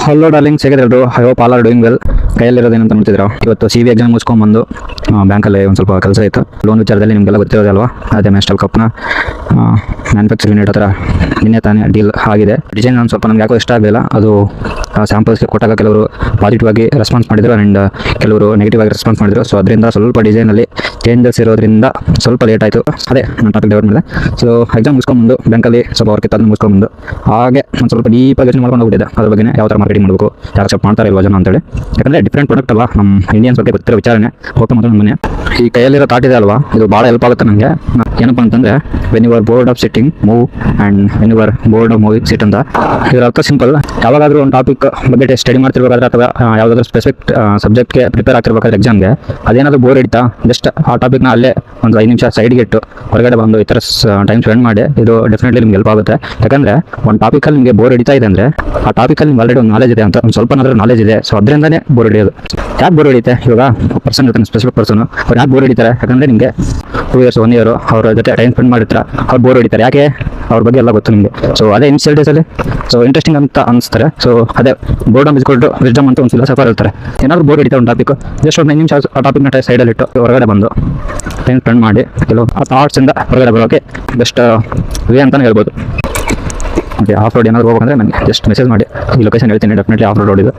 Hello darlings, ಹೇಗಿದ್ರು? I hope all are doing well. ಕೈಯಲ್ಲಿರೋದೇನಂತ ನೋಡ್ತಿದ್ರು. ಇವತ್ತು CV ಎಕ್ಸಾಮ್ ಮುಗಿಸ್ಕೊಂಡ್ಬಂದು ಬ್ಯಾಂಕಲ್ಲಿ ಒಂದು ಸ್ವಲ್ಪ ಕೆಲಸ ಇತ್ತು. ಲೋನ್ ವಿಚಾರದಲ್ಲಿ ನಿಮಗೆಲ್ಲ ಗೊತ್ತಿರೋದೇ ಅಲ್ವಾ. ಅದೇ ಮೆಸ್ಟಲ್ ಕಪ್ನ ಮ್ಯಾನುಫ್ಯಾಕ್ಚರ್ ಯೂನಿಟ್ ಹತ್ರ ನಿನ್ನೆ ತಾನೇ ಡೀಲ್ ಆಗಿದೆ. ಡಿಸೈನ್ ಒಂದು ಸ್ವಲ್ಪ ನಮ್ಗೆ ಯಾಕೋ ಇಷ್ಟ ಆಗಲಿಲ್ಲ. ಅದು ಸ್ಯಾಂಪಲ್ಸ್ಗೆ ಕೊಟ್ಟಾಗ ಕೆಲವರು ಪಾಸಿಟಿವ್ ಆಗಿ ರೆಸ್ಪಾನ್ಸ್ ಮಾಡಿದ್ರು ಆ್ಯಂಡ್ ಕೆಲವರು ನೆಗೆಟಿವ್ ಆಗಿ ರೆಸ್ಪಾನ್ಸ್ ಮಾಡಿದ್ರು. ಸೊ ಅದರಿಂದ ಸ್ವಲ್ಪ ಡಿಸೈನಲ್ಲಿ ಚೇಂಜಸ್ ಇರೋದ್ರಿಂದ ಸ್ವಲ್ಪ ಲೇಟ್ ಆಯಿತು. ಅದೇ ನನ್ನ ಟಾಪಿಕ್ ಡೆವಲಪ್ ಮೇಲೆ. ಸೊ ಎಕ್ಸಾಮ್ ಮುಗಿಸ್ಕೊಂಡ್ಬಂದು ಬ್ಯಾಂಕಲ್ಲಿ ಸ್ವಲ್ಪ ವರ್ಕ್ ಇತ್ತು, ಅದನ್ನು ಮುಗಿಸ್ಕೊಂಡ್ಬಂದು ಹಾಗೆ ಒಂದು ಸ್ವಲ್ಪ ಡೀಪಾಗಿ ಯೋಚನೆ ಮಾಡ್ಕೊಂಡು ಹೋಗ್ಬಿಟ್ಟಿದೆ ಅದ್ರ ಬಗ್ಗೆ ಯಾವ ಥರ ಮಾರ್ಕೆಟಿಂಗ್ ಮಾಡಬೇಕು, ಯಾರು ಅಕ್ಸೆಪ್ಟ್ ಮಾಡ್ತಾರೆ ಇಲ್ವಾ ಜನ ಅಂತೇಳಿ. ಯಾಕಂದರೆ ಡಿಫ್ರೆಂಟ್ ಪ್ರಾಡಕ್ಟ್ ಅಲ್ವಾ, ನಮ್ಮ ಇಂಡಿಯನ್ಸ್ ಬಗ್ಗೆ ಗೊತ್ತಿರೋ ವಿಚಾರನೆ ಹೋಗ್ತಾ ಮಾತ್ರ ಮನೆ. ಈ ಕೈಯಲ್ಲಿರೋ ತಾಟಿದೆ ಅಲ್ವಾ, ಇದು ಭಾಳ ಹೆಲ್ಪ್ ಆಗುತ್ತೆ ನನಗೆ. ಏನಪ್ಪ ಅಂತಂದರೆ when you are bored of sitting move and when you are bored of moving sit ಅಂತ. ಇದರ ಅರ್ಥ ಸಿಂಪಲ್. ಯಾವಾಗಾದರೂ ಒಂದು ಟಾಪಿಕ್ ಬಗ್ಗೆ ಸ್ಟಡಿ ಮಾಡ್ತಿರ್ಬೇಕಾದ್ರೆ ಅಥವಾ ಯಾವುದಾದ್ರೂ ಸ್ಪೆಸಿಫಿಕ್ ಸಬ್ಜೆಕ್ಟ್ಗೆ ಪ್ರಿಪೇರ್ ಆಗ್ತಿರ್ಬೇಕಾದ್ರೆ ಎಕ್ಸಾಮ್ಗೆ ಅದೇನಾದರೂ ಬೋರ್ ಹಿಡಿತಾ ಜಸ್ಟ್ ಆ ಟಾಪಿಕ್ನ ಅಲ್ಲೇ ಒಂದು 5 ನಿಮಿಷ ಸೈಡ್ಗೆ ಇಟ್ಟು ಹೊರಗಡೆ ಬಂದು ಈ ಥರ ಟೈಮ್ ಸ್ಪೆಂಡ್ ಮಾಡಿ ಇದು ಡೆಫಿನೆಟ್ಲಿ ನಿಮ್ಗೆ ಹೆಲ್ಪ್ ಆಗುತ್ತೆ. ಯಾಕಂದರೆ ಒಂದು ಟಾಪಿಕಲ್ಲಿ ನಿಮಗೆ ಬೋರ್ ಹಿಡಿತಾ ಇದೆ ಅಂದರೆ ಆ ಟಾಪಿಕಲ್ಲಿ ನಿಮ್ಗೆ ಆಲ್ರೆಡಿ ಒಂದು ನಾಲೆಜ್ ಇದೆ ಅಂತ, ಒಂದು ಸ್ವಲ್ಪ ನಾಲೆಜ್ ಇದೆ. ಸೊ ಅದರಿಂದನೇ ಬೋರ್ ಹಿಡಿಯೋದು. ಯಾಕೆ ಬೋರ್ ಹಿಡಿಯುತ್ತೆ? ಇವಾಗ ಪರ್ಸನ್ ಇರ್ತಾನೆ, ಸ್ಪೆಸಿಫಿಕ್ ಪರ್ಸನ್, ಅವ್ರು ಯಾಕೆ ಬೋರ್ ಹಿಡಿತಾರೆ? ಯಾಕಂದರೆ ನಿಮಗೆ 2 years 1 year ಅವ್ರ ಜೊತೆ ಟೈಮ್ ಸ್ಪೆಂಡ್ ಮಾಡಿರ್ತಾರೆ, ಅವ್ರು ಬೋರ್ ಹಿಡಿತಾರೆ. ಯಾಕೆ? ಅವ್ರ ಬಗ್ಗೆ ಎಲ್ಲ ಗೊತ್ತು ನಿಮಗೆ. ಸೊ ಅದೇ ಇನಿಷಿಯಲ್ ಡೇಸಲ್ಲಿ ಸೊ ಇಂಟ್ರೆಸ್ಟಿಂಗ್ ಅಂತ ಅನಿಸ್ತಾರೆ. ಸೊ ಅದೇ ಬೋರ್ಡಮ್ ಇಸ್ಕೊಲ್ಟು ವಿಸ್ಡಮ್ ಅಂತ ಒಂದು ಫಿಲಾಸಫರ್ ಹೇಳ್ತಾರೆ. ಏನಾದ್ರು ಬೋರ್ ಹಿಡಿತಾ ಒಂದು ಟಾಪಿಕ್ ಜಸ್ಟ್ ಒಂದು 5 ನಿಮಿಷ ಆ ಟಾಪಿಕ್ನ ಸೈಡಲ್ಲಿ ಇಟ್ಟು ಹೊರಗಡೆ ಬಂದು ಟೈಮ್ ಸ್ಪೆಂಡ್ ಮಾಡಿ ಕೆಲವು ಆ ಥಾಟ್ಸಿಂದ ಹೊರಗಡೆ ಬರೋಕ್ಕೆ ಬೆಸ್ಟ್ ವೇ ಅಂತಲೇ ಹೇಳ್ಬೋದು. ಓಕೆ, ಆಫ್ ರೋಡ್ ಏನಾದ್ರು ಹೋಗ್ಬೇಕಂದ್ರೆ ನನಗೆ ಜಸ್ಟ್ ಮೆಸೇಜ್ ಮಾಡಿ, ಈ ಲೊಕೇಶನ್ ಹೇಳ್ತೀನಿ. ಡೆಫಿನೆಟ್ಲಿ ಆಫ್ ರೋಡ್ ಇದು.